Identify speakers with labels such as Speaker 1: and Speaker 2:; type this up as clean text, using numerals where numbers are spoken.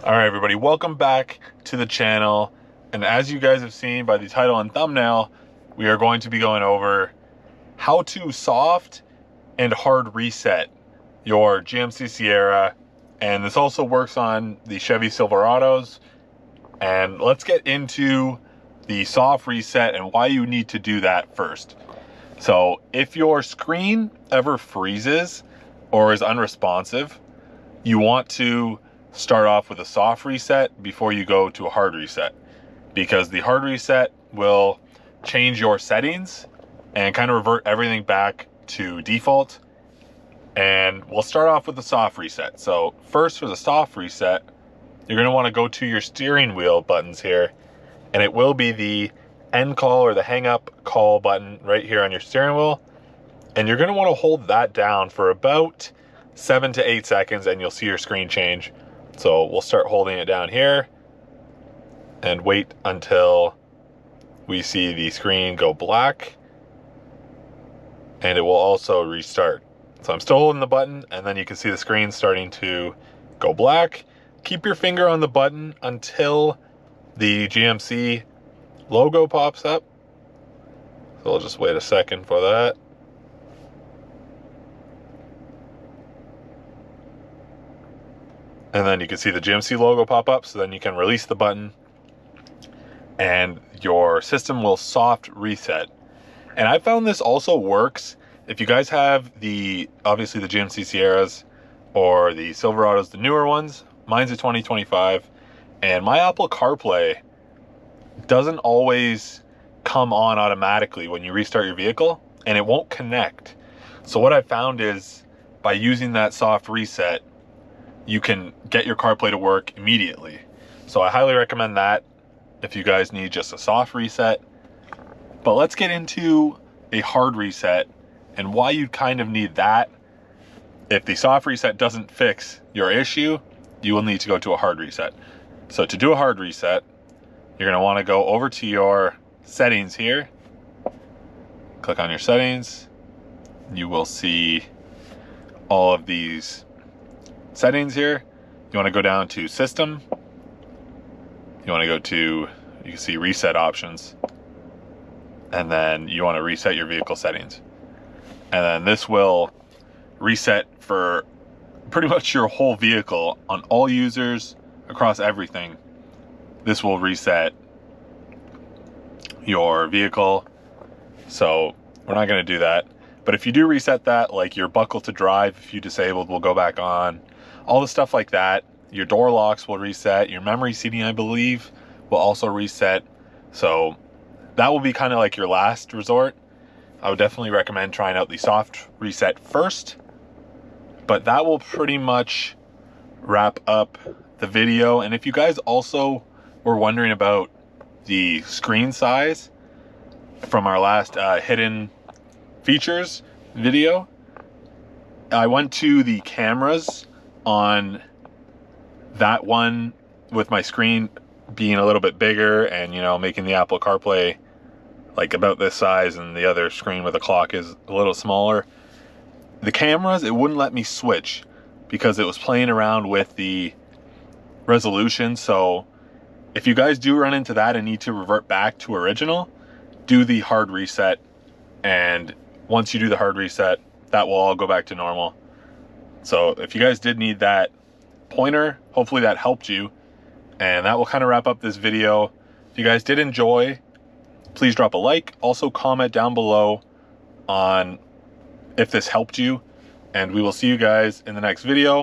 Speaker 1: All right, everybody, welcome back to the channel. And as you guys have seen by the title and thumbnail, we are going to be going over how to soft and hard reset your GMC Sierra. And this also works on the Chevy Silverados. And let's get into the soft reset and why you need to do that first. So if your screen ever freezes or is unresponsive, you want to start off with a soft reset before you go to a hard reset, because the hard reset will change your settings and kind of revert everything back to default. And we'll start off with the soft reset. So first, for the soft reset, you're going to want to go to your steering wheel buttons here, and it will be the end call or the hang up call button right here on your steering wheel. And you're going to want to hold that down for about 7 to 8 seconds, and you'll see your screen change. So we'll start holding it down here and wait until we see the screen go black, and it will also restart. So I'm still holding the button, and then you can see the screen starting to go black. Keep your finger on the button until the GMC logo pops up. So we'll just wait a second for that. And then you can see the GMC logo pop up, so then you can release the button and your system will soft reset. And I found this also works if you guys have obviously the GMC Sierras or the Silverados, the newer ones. Mine's a 2025, and my Apple CarPlay doesn't always come on automatically when you restart your vehicle, and it won't connect. So what I found is by using that soft reset, you can get your CarPlay to work immediately. So I highly recommend that if you guys need just a soft reset. But let's get into a hard reset and why you kind of need that. If the soft reset doesn't fix your issue, you will need to go to a hard reset. So to do a hard reset, you're gonna wanna go over to your settings here. Click on your settings. You will see all of these settings here. You want to go down to system. You want to go to, you can see reset options, and then you want to reset your vehicle settings, and then this will reset for pretty much your whole vehicle on all users across everything. This will reset your vehicle, so we're not going to do that. But if you do reset that, like your buckle to drive, if you disabled, will go back on. All the stuff like that. Your door locks will reset. Your memory seating, I believe, will also reset. So that will be kind of like your last resort. I would definitely recommend trying out the soft reset first. But that will pretty much wrap up the video. And if you guys also were wondering about the screen size from our last hidden features video, I went to the cameras on that one with my screen being a little bit bigger and, you know, making the Apple CarPlay like about this size, and the other screen with a clock is a little smaller. The cameras, it wouldn't let me switch because it was playing around with the resolution. So if you guys do run into that and need to revert back to original, do the hard reset, and once you do the hard reset, that will all go back to normal. So if you guys did need that pointer, hopefully that helped you. And that will kind of wrap up this video. If you guys did enjoy, please drop a like. Also comment down below on if this helped you. And we will see you guys in the next video.